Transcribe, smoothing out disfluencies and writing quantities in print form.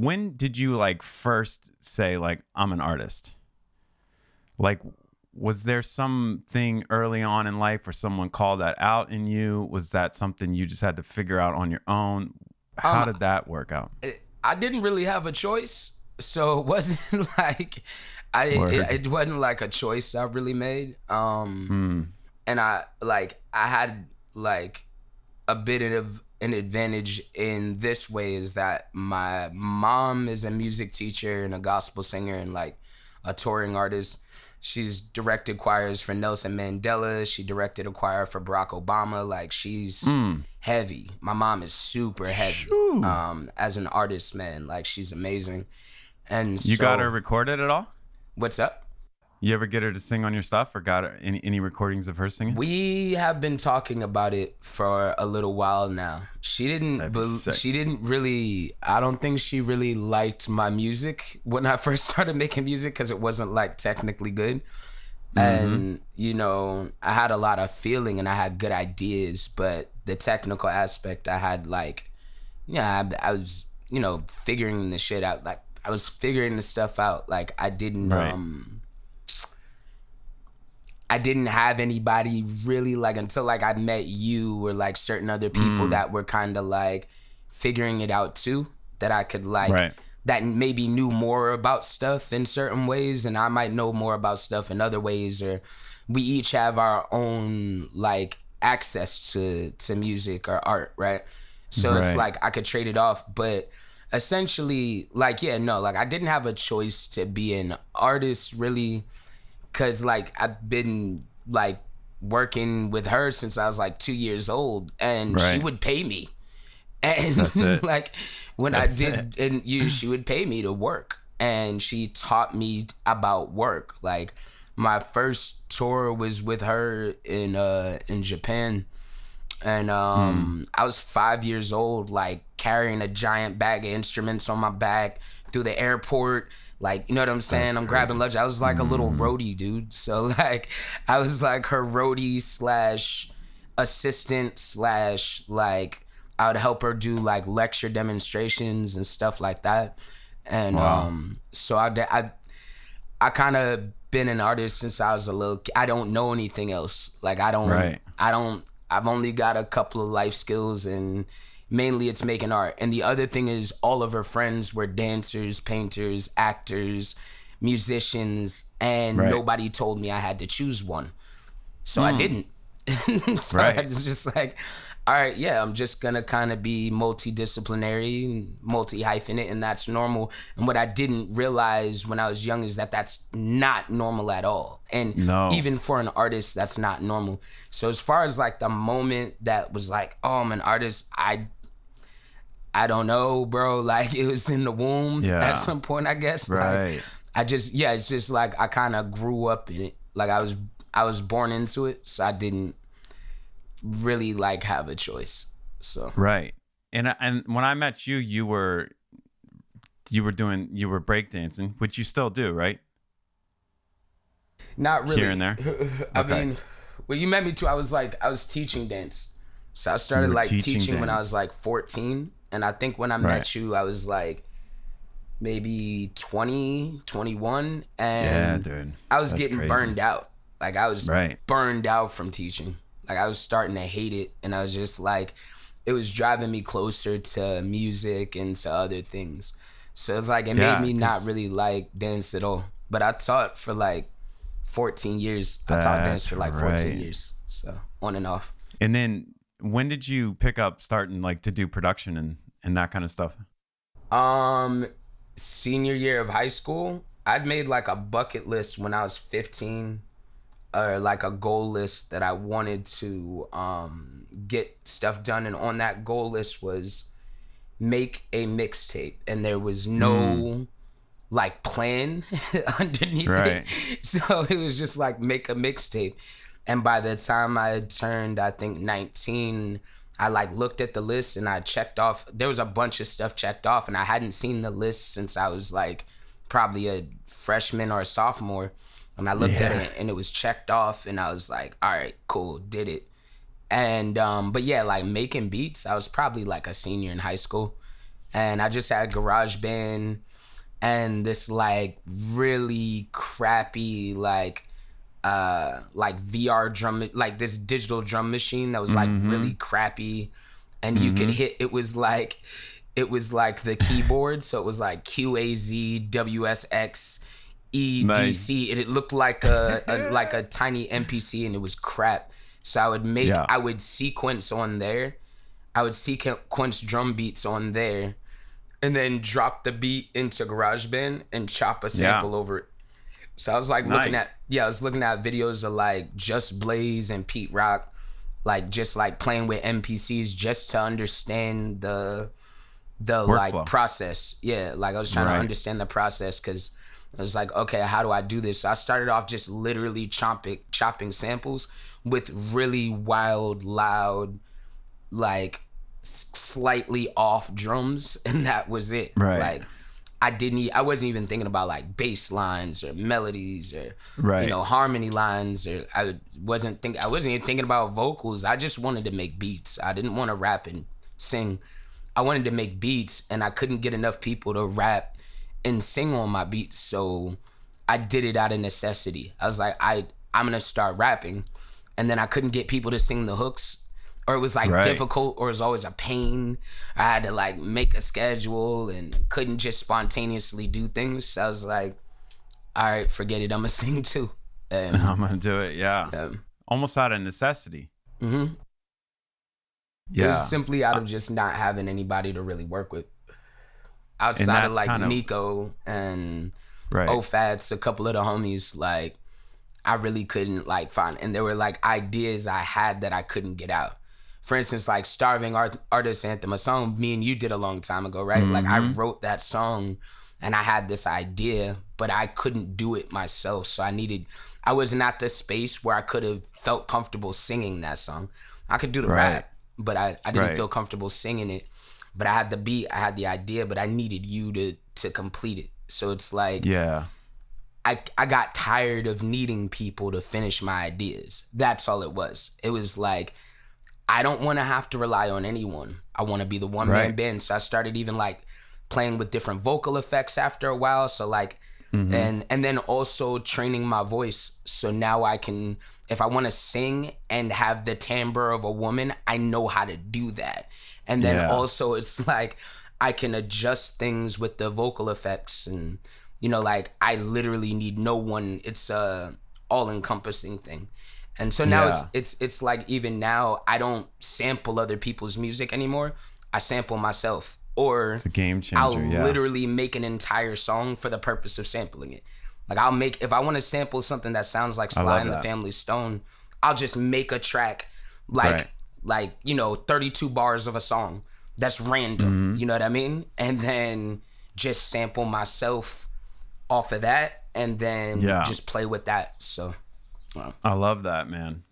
When did you like first say like I'm an artist? Like, was there something early on in life where someone called that out in you? Was that something you just had to figure out on your own? How did that work out? I didn't really have a choice, so it wasn't like it wasn't like a choice I really made. And I had like a bit of an advantage in this way is that my mom is a music teacher and a gospel singer and like a touring artist. She's directed choirs for Nelson Mandela. She directed a choir for Barack Obama. Like, she's heavy. My mom is super heavy as an artist, man. Like, she's amazing. And you got her recorded at all? What's up? You ever get her to sing on your stuff, or got her any recordings of her singing? We have been talking about it for a little while now. She didn't really, I don't think she really liked my music when I first started making music because it wasn't like technically good. And, you know, I had a lot of feeling and I had good ideas, but the technical aspect I had like, yeah, I was, you know, figuring the shit out. Like, I was figuring the stuff out. Like, I didn't have anybody really like until like I met you or like certain other people that were kind of like figuring it out too, that I could like that maybe knew more about stuff in certain ways and I might know more about stuff in other ways, or we each have our own like access to music or art, right? So it's like I could trade it off, but essentially like like I didn't have a choice to be an artist really. Cause like I've been like working with her since I was like 2 years old, and she would pay me, and like when she would pay me to work, and she taught me about work. Like my first tour was with her in Japan, and I was 5 years old, like carrying a giant bag of instruments on my back through the airport. Like, you know what I'm saying? I'm grabbing luggage. I was like a little roadie, dude. So like, I was like her roadie / assistant / like, I would help her do like lecture demonstrations and stuff like that. And so I kind of been an artist since I was a little kid. I don't know anything else. Like I've only got a couple of life skills, and mainly it's making art. And the other thing is all of her friends were dancers, painters, actors, musicians, and nobody told me I had to choose one. So I didn't. So I was just like, all right, yeah, I'm just gonna kind of be multidisciplinary, multi-hyphenate, and that's normal. And what I didn't realize when I was young is that that's not normal at all. And even for an artist, that's not normal. So as far as like the moment that was like, oh, I'm an artist, I don't know, bro. Like it was in the womb at some point, I guess. Like, it's just like I kind of grew up in it. Like I was born into it, so I didn't really like have a choice. So and when I met you, you were breakdancing, which you still do, right? Not really. Here and there. I mean, when you met me too, I was teaching dance. So I started like teaching when I was like 14. And I think when I met you, I was like maybe 20, 21. And dude, I was getting burned out. Like I was burned out from teaching. Like I was starting to hate it. And I was just like, it was driving me closer to music and to other things. So it's like, it made me not really like dance at all. But I taught for like 14 years. I taught dance for like 14 years. So on and off. And then when did you pick up starting like to do production and that kind of stuff? Senior year of high school. I'd made like a bucket list when I was 15, or like a goal list that I wanted to get stuff done. And on that goal list was make a mixtape. And there was no like plan underneath it. So it was just like make a mixtape. And by the time I had turned, I think 19, I like looked at the list and I checked off. There was a bunch of stuff checked off, and I hadn't seen the list since I was like probably a freshman or a sophomore. And I looked at it and it was checked off, and I was like, all right, cool, did it. And but yeah, like making beats, I was probably like a senior in high school. and I just had GarageBand and this like really crappy like VR drum, like this digital drum machine that was like really crappy, and you could hit. It was like the keyboard, so it was like QAZ, WSX, EDC, nice. And it looked like a tiny MPC, and it was crap. So I would sequence on there. I would sequence drum beats on there, and then drop the beat into GarageBand and chop a sample over it. So I was like looking at videos of like Just Blaze and Pete Rock, like just like playing with MPCs just to understand the workflow. Like process. Yeah, like I was trying to understand the process, because I was like, okay, how do I do this? So I started off just literally chopping samples with really wild, loud, like slightly off drums, and that was it. Right. Like I wasn't even thinking about like bass lines or melodies or harmony lines, or I wasn't even thinking about vocals. I just wanted to make beats. I didn't want to rap and sing. I wanted to make beats, and I couldn't get enough people to rap and sing on my beats, so I did it out of necessity. I was like, I'm gonna start rapping, and then I couldn't get people to sing the hooks, or it was like difficult, or it was always a pain. I had to like make a schedule and couldn't just spontaneously do things. So I was like, all right, forget it, I'm gonna sing too. And I'm gonna do it, almost out of necessity. Mm-hmm. Yeah. It was simply out of just not having anybody to really work with. Outside of like Nico and OFATs, a couple of the homies, like I really couldn't like find, and there were like ideas I had that I couldn't get out. For instance, like Starving Artist Anthem, a song me and you did a long time ago, right? Like I wrote that song and I had this idea, but I couldn't do it myself. So I wasn't at the space where I could have felt comfortable singing that song. I could do the rap, but I didn't feel comfortable singing it. But I had the beat, I had the idea, but I needed you to complete it. So it's like, I got tired of needing people to finish my ideas. That's all it was. It was like, I don't want to have to rely on anyone. I want to be the one-man band. So I started even like playing with different vocal effects after a while. So like, and then also training my voice. So now I can, if I want to sing and have the timbre of a woman, I know how to do that. And then also it's like, I can adjust things with the vocal effects, and, like I literally need no one. It's a all-encompassing thing. And so now it's like, even now I don't sample other people's music anymore. I sample myself, or it's a game changer. I'll literally make an entire song for the purpose of sampling it. Like if I want to sample something that sounds like Sly and the Family Stone, I'll just make a track like 32 bars of a song that's random. You know what I mean? And then just sample myself off of that, and then just play with that. So I love that, man.